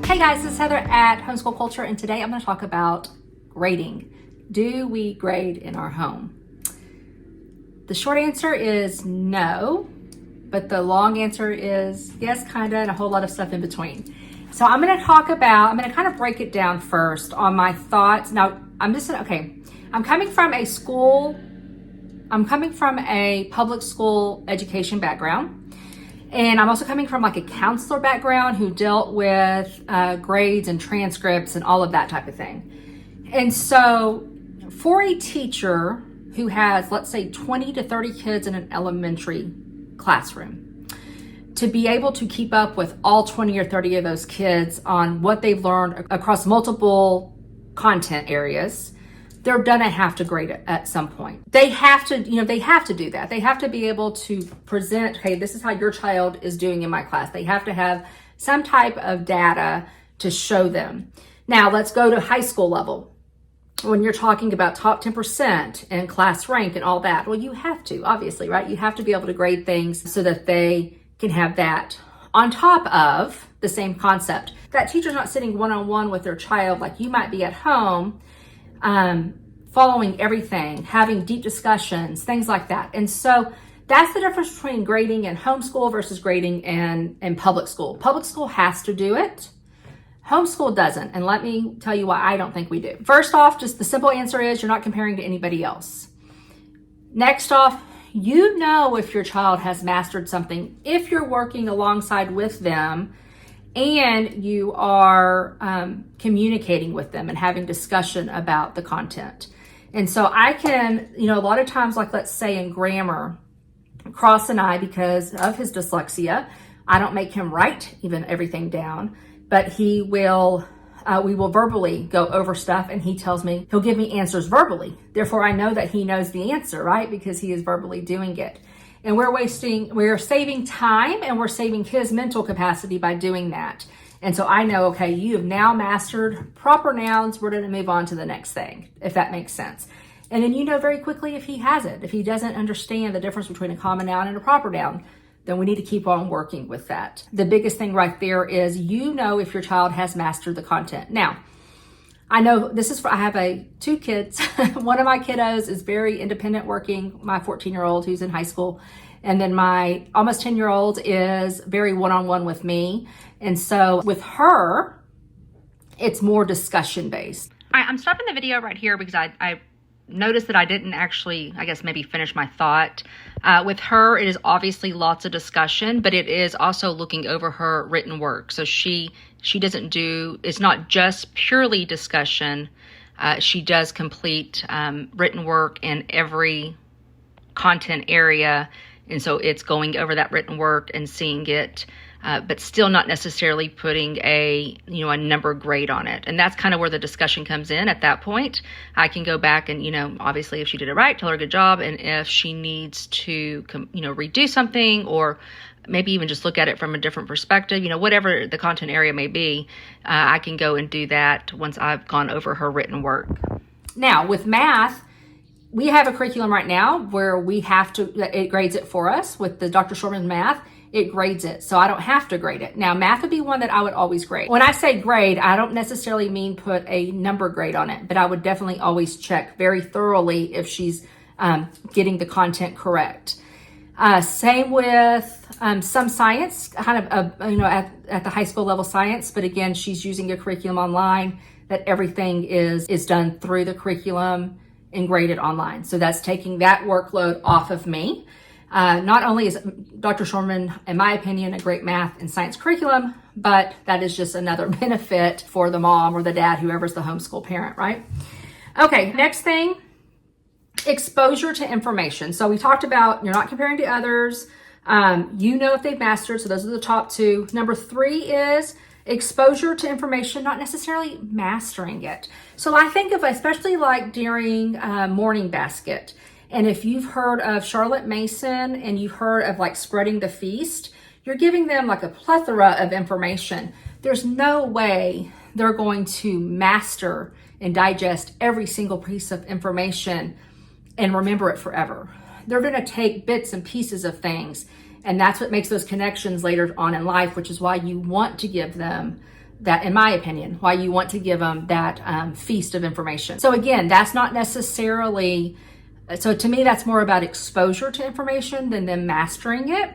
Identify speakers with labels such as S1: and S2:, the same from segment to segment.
S1: Hey guys, this is Heather at Homeschool Culture, and today I'm going to talk about grading. Do we grade in our home? The short answer is no, but the long answer is yes, kind of, and a whole lot of stuff in between. So I'm going to kind of break it down first on my thoughts. Now, I'm coming from a public school education background. And I'm also coming from like a counselor background who dealt with grades and transcripts and all of that type of thing. And so for a teacher who has, let's say, 20 to 30 kids in an elementary classroom, to be able to keep up with all 20 or 30 of those kids on what they've learned across multiple content areas, they're gonna have to grade it at some point. They have to do that. They have to be able to present, hey, this is how your child is doing in my class. They have to have some type of data to show them. Now let's go to high school level. When you're talking about top 10% and class rank and all that, well, you have to, obviously, right? You have to be able to grade things so that they can have that on top of the same concept. That teacher's not sitting one-on-one with their child like you might be at home, following everything, having deep discussions, things like that. And so that's the difference between grading in homeschool versus grading in public school. Public school has to do it. Homeschool doesn't. And let me tell you why I don't think we do. First off, just the simple answer is you're not comparing to anybody else. Next off, you know if your child has mastered something if you're working alongside with them and you are communicating with them and having discussion about the content. And so I can, a lot of times, like let's say in grammar, Cross and I, because of his dyslexia, I don't make him write even everything down, but we will verbally go over stuff and he'll give me answers verbally. Therefore, I know that he knows the answer, right? Because he is verbally doing it. And we're saving time and we're saving his mental capacity by doing that. And so I know, okay, you have now mastered proper nouns. We're going to move on to the next thing, if that makes sense. And then you know very quickly if he hasn't, if he doesn't understand the difference between a common noun and a proper noun, then we need to keep on working with that. The biggest thing right there is if your child has mastered the content. Now, I know I have two kids. One of my kiddos is very independent working, my 14-year-old who's in high school. And then my almost 10-year-old is very one-on-one with me. And so with her, it's more discussion based. I'm stopping the video right here because I noticed that I didn't actually, maybe finish my thought. With her, it is obviously lots of discussion, but it is also looking over her written work. So she doesn't it's not just purely discussion. She does complete written work in every content area. And so it's going over that written work and seeing it, but still not necessarily putting a number grade on it. And that's kind of where the discussion comes in. At that point, I can go back and, obviously if she did it right, tell her good job. And if she needs to, redo something or maybe even just look at it from a different perspective, whatever the content area may be, I can go and do that once I've gone over her written work. Now with math, we have a curriculum right now where it grades it for us with the Dr. Shorman's math. It grades it, so I don't have to grade it. Now, math would be one that I would always grade. When I say grade, I don't necessarily mean put a number grade on it, but I would definitely always check very thoroughly if she's getting the content correct. Same with some science, kind of, at the high school level science, but again, she's using a curriculum online that everything is done through the curriculum and graded online. So that's taking that workload off of me. Not only is Dr. Shorman, in my opinion, a great math and science curriculum, but that is just another benefit for the mom or the dad, whoever's the homeschool parent, right? Okay, next thing, exposure to information. So we talked about you're not comparing to others. If they've mastered, so those are the top two. Number 3 is exposure to information, not necessarily mastering it. So I think of, especially like during Morning Basket, and if you've heard of Charlotte Mason and you've heard of like spreading the feast, you're giving them like a plethora of information. There's no way they're going to master and digest every single piece of information and remember it forever. They're going to take bits and pieces of things And that's what makes those connections later on in life, which is why you want to give them that, in my opinion, why you want to give them that feast of information. So again, that's not necessarily, so to me, that's more about exposure to information than them mastering it.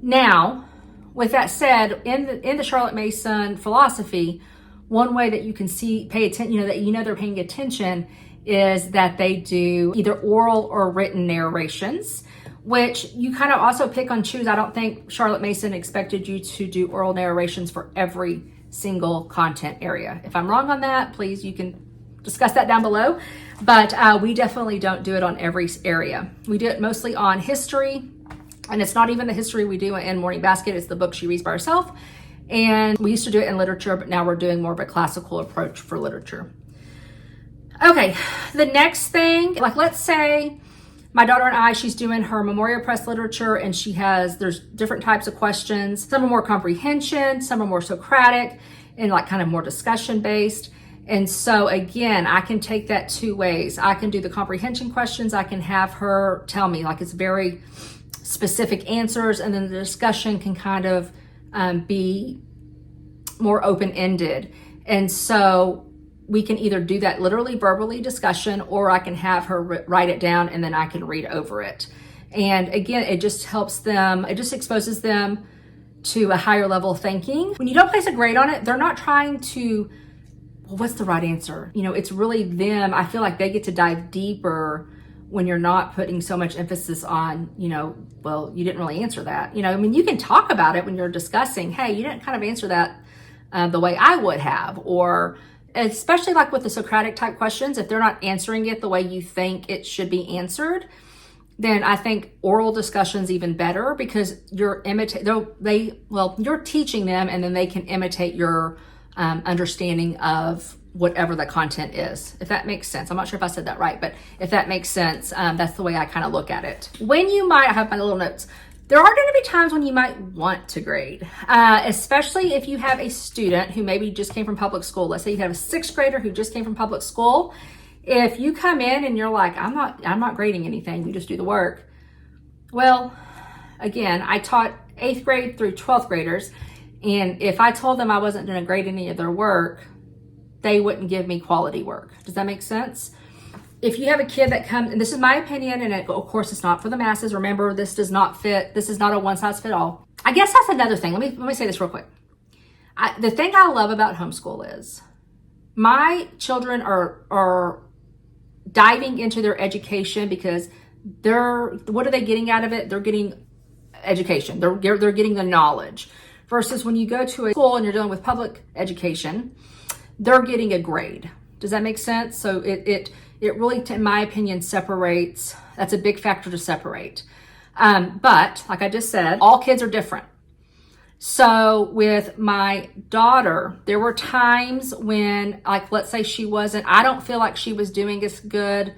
S1: Now, with that said, in the Charlotte Mason philosophy, one way that you can pay attention, that they're paying attention, is that they do either oral or written narrations, which you kind of also pick and choose. I don't think Charlotte Mason expected you to do oral narrations for every single content area. If I'm wrong on that, please, you can discuss that down below. But we definitely don't do it on every area. We do it mostly on history, and it's not even the history we do in Morning Basket. It's the book she reads by herself. And we used to do it in literature, but now we're doing more of a classical approach for literature. Okay, the next thing, like let's say my daughter and I, she's doing her Memorial Press literature, and there's different types of questions. Some are more comprehension, some are more Socratic, and like kind of more discussion based. And so again, I can take that two ways. I can do the comprehension questions. I can have her tell me, like, it's very specific answers, and then the discussion can kind of be more open-ended. And so we can either do that literally verbally discussion, or I can have her write it down and then I can read over it. And again, it just helps them, it just exposes them to a higher level of thinking. When you don't place a grade on it, they're not trying to, well, what's the right answer? It's really them. I feel like they get to dive deeper when you're not putting so much emphasis on, well, you didn't really answer that. You can talk about it when you're discussing, hey, you didn't kind of answer that the way I would have, or especially like with the Socratic type questions, if they're not answering it the way you think it should be answered, then I think oral discussion's even better, because you're teaching them, and then they can imitate your understanding of whatever the content is, if that makes sense. I'm not sure if I said that right, but if that makes sense, that's the way I kind of look at it. I have my little notes. There are going to be times when you might want to grade, especially if you have a student who maybe just came from public school. Let's say you have a 6th grader who just came from public school. If you come in and you're like, I'm not grading anything, you just do the work. Well, again, I taught 8th grade through 12th graders, and if I told them I wasn't going to grade any of their work, they wouldn't give me quality work. Does that make sense? If you have a kid that comes, and this is my opinion, and of course it's not for the masses. Remember, this is not a one size fit all. I guess that's another thing. Let me say this real quick. The thing I love about homeschool is my children are diving into their education, because what are they getting out of it? They're getting education. They're getting the knowledge. Versus when you go to a school and you're dealing with public education, they're getting a grade. Does that make sense? So it really, in my opinion, separates. That's a big factor to separate. But like I just said, all kids are different. So with my daughter, there were times when, like, let's say I don't feel like she was doing as good.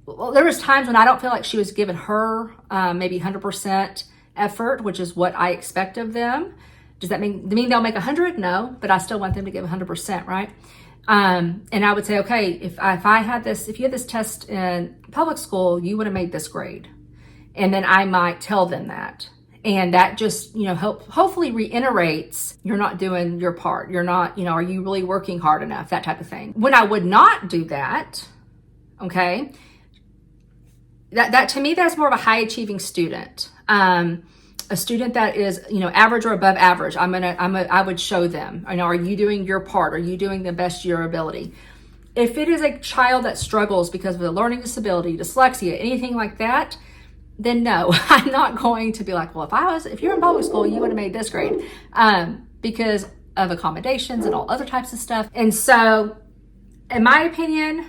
S1: Well, there was times when I don't feel like she was giving her maybe 100% effort, which is what I expect of them. Does that mean they'll make 100? No, but I still want them to give 100%, right? And I would say, okay, if you had this test in public school, you would have made this grade. And then I might tell them that. And that just, hopefully reiterates, you're not doing your part. You're not, are you really working hard enough? That type of thing. When I would not do that, okay, that to me, that's more of a high achieving student. A student that is, average or above average, I would show them, are you doing your part? Are you doing the best of your ability? If it is a child that struggles because of a learning disability, dyslexia, anything like that, then no, I'm not going to be like, well, if you're in public school, you would have made this grade, because of accommodations and all other types of stuff. And so, in my opinion,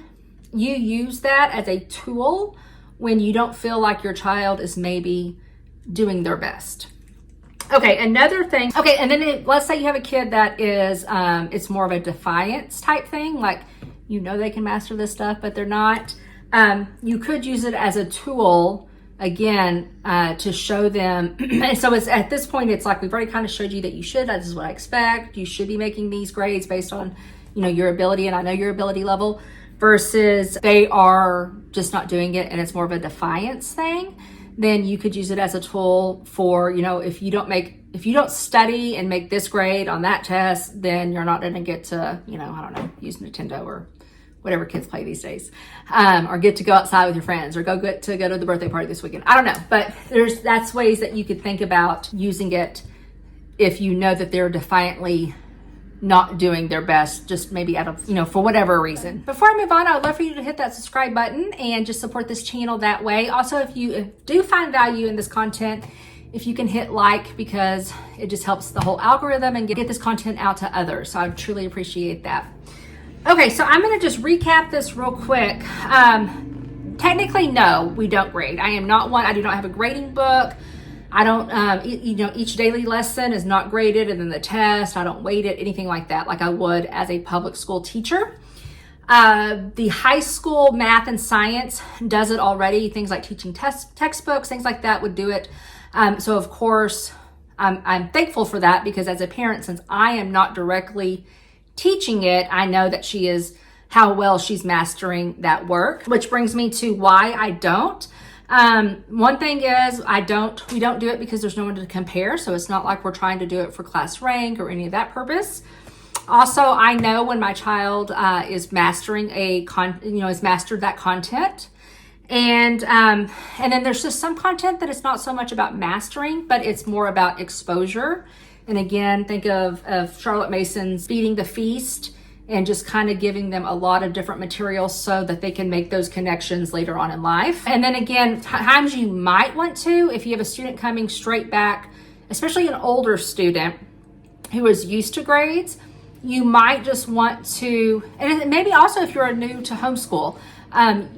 S1: you use that as a tool when you don't feel like your child is maybe doing their best. Okay, another thing. Okay, and then let's say you have a kid that is, it's more of a defiance type thing, like, they can master this stuff, but they're not. You could use it as a tool, again, to show them. And so it's at this point, it's like, we've already kind of showed you that this is what I expect. You should be making these grades based on, your ability, and I know your ability level, versus they are just not doing it, and it's more of a defiance thing. Then you could use it as a tool for, if you don't make if you don't study and make this grade on that test, then you're not going to get to, I don't know, use Nintendo or whatever kids play these days, or get to go outside with your friends, or go to the birthday party this weekend. I don't know, but that's ways that you could think about using it if you know that they're defiantly not doing their best, just maybe out of, for whatever reason. Before I move on, I would love for you to hit that subscribe button and just support this channel that way. Also, if you do find value in this content, if you can hit like, because it just helps the whole algorithm and get this content out to others. So I truly appreciate that. Okay, so I'm gonna just recap this real quick. Technically, no, we don't grade. I am not one, I do not have a grading book. I don't, each daily lesson is not graded, and then the test, I don't weight it, anything like that, like I would as a public school teacher. The high school math and science does it already. Things like teaching textbooks, things like that would do it. So of course, I'm thankful for that, because as a parent, since I am not directly teaching it, I know that how well she's mastering that work, which brings me to why I don't. One thing is we don't do it because there's no one to compare. So it's not like we're trying to do it for class rank or any of that purpose. Also, I know when my child is mastering has mastered that content. And then there's just some content that it's not so much about mastering, but it's more about exposure. And again, think of Charlotte Mason's Feeding the Feast, and just kind of giving them a lot of different materials so that they can make those connections later on in life. And then again, times you might want to, if you have a student coming straight back, especially an older student who is used to grades, you might just want to, and maybe also if you're new to homeschool,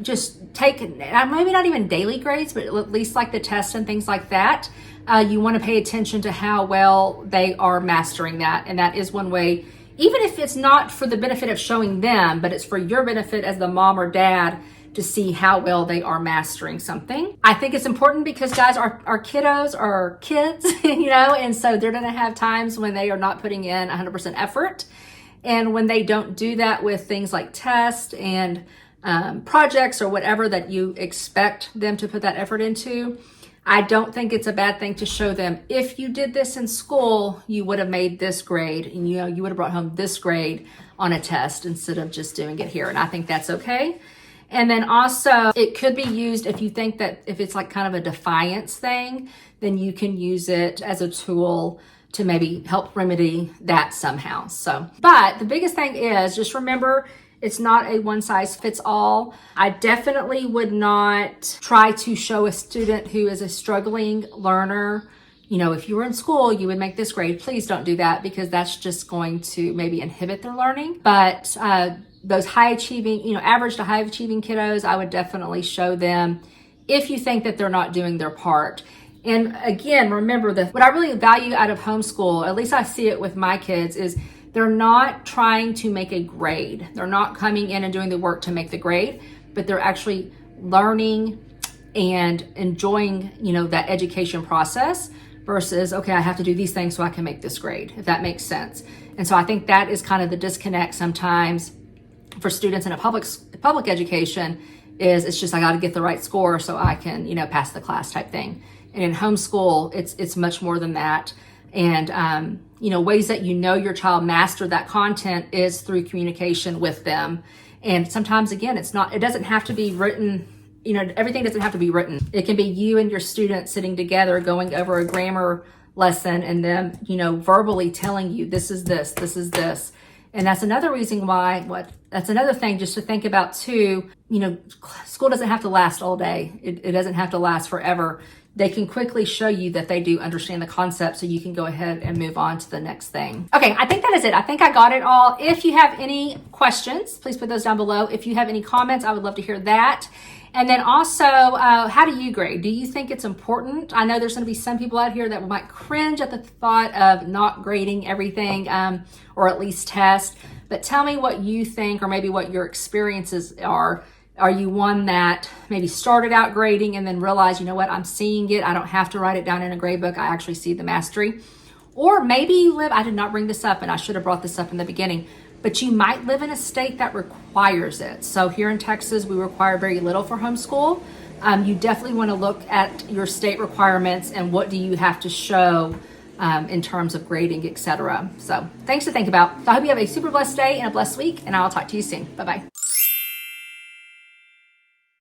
S1: just take, maybe not even daily grades, but at least like the tests and things like that. You want to pay attention to how well they are mastering that. And that is one way, even if it's not for the benefit of showing them, but it's for your benefit as the mom or dad to see how well they are mastering something. I think it's important because, guys, our kiddos are kids, and so they're going to have times when they are not putting in 100% effort. And when they don't do that with things like tests and projects or whatever that you expect them to put that effort into, I don't think it's a bad thing to show them, if you did this in school, you would have made this grade, and you would have brought home this grade on a test instead of just doing it here. And I think that's okay. And then also it could be used if you think that if it's like kind of a defiance thing, then you can use it as a tool to maybe help remedy that somehow. But the biggest thing is just remember, it's not a one size fits all. I definitely would not try to show a student who is a struggling learner, if you were in school, you would make this grade. Please don't do that, because that's just going to maybe inhibit their learning. But those high achieving, average to high achieving kiddos, I would definitely show them if you think that they're not doing their part. And again, remember that what I really value out of homeschool, at least I see it with my kids, is they're not trying to make a grade. They're not coming in and doing the work to make the grade, but they're actually learning and enjoying, that education process versus, okay, I have to do these things so I can make this grade, if that makes sense. And so I think that is kind of the disconnect sometimes for students in a public education, is it's just, I got to get the right score so I can, pass the class type thing. And in homeschool, it's much more than that. And, ways that your child mastered that content is through communication with them. And sometimes, again, it doesn't have to be written, everything doesn't have to be written. It can be you and your student sitting together going over a grammar lesson, and them, verbally telling you, this is this, this is this. And that's another reason why, that's another thing just to think about too, school doesn't have to last all day. It doesn't have to last forever. They can quickly show you that they do understand the concept, so you can go ahead and move on to the next thing. Okay, I think that is it. I think I got it all. If you have any questions, please put those down below. If you have any comments, I would love to hear that. And then also, how do you grade? Do you think it's important? I know there's going to be some people out here that might cringe at the thought of not grading everything, or at least test. But tell me what you think, or maybe what your experiences are. Are you one that maybe started out grading and then realized, I'm seeing it. I don't have to write it down in a grade book. I actually see the mastery. Or maybe you live, I did not bring this up, and I should have brought this up in the beginning, but you might live in a state that requires it. So here in Texas, we require very little for homeschool. You definitely want to look at your state requirements and what do you have to show in terms of grading, etc. So things to think about. So I hope you have a super blessed day and a blessed week, and I'll talk to you soon. Bye-bye.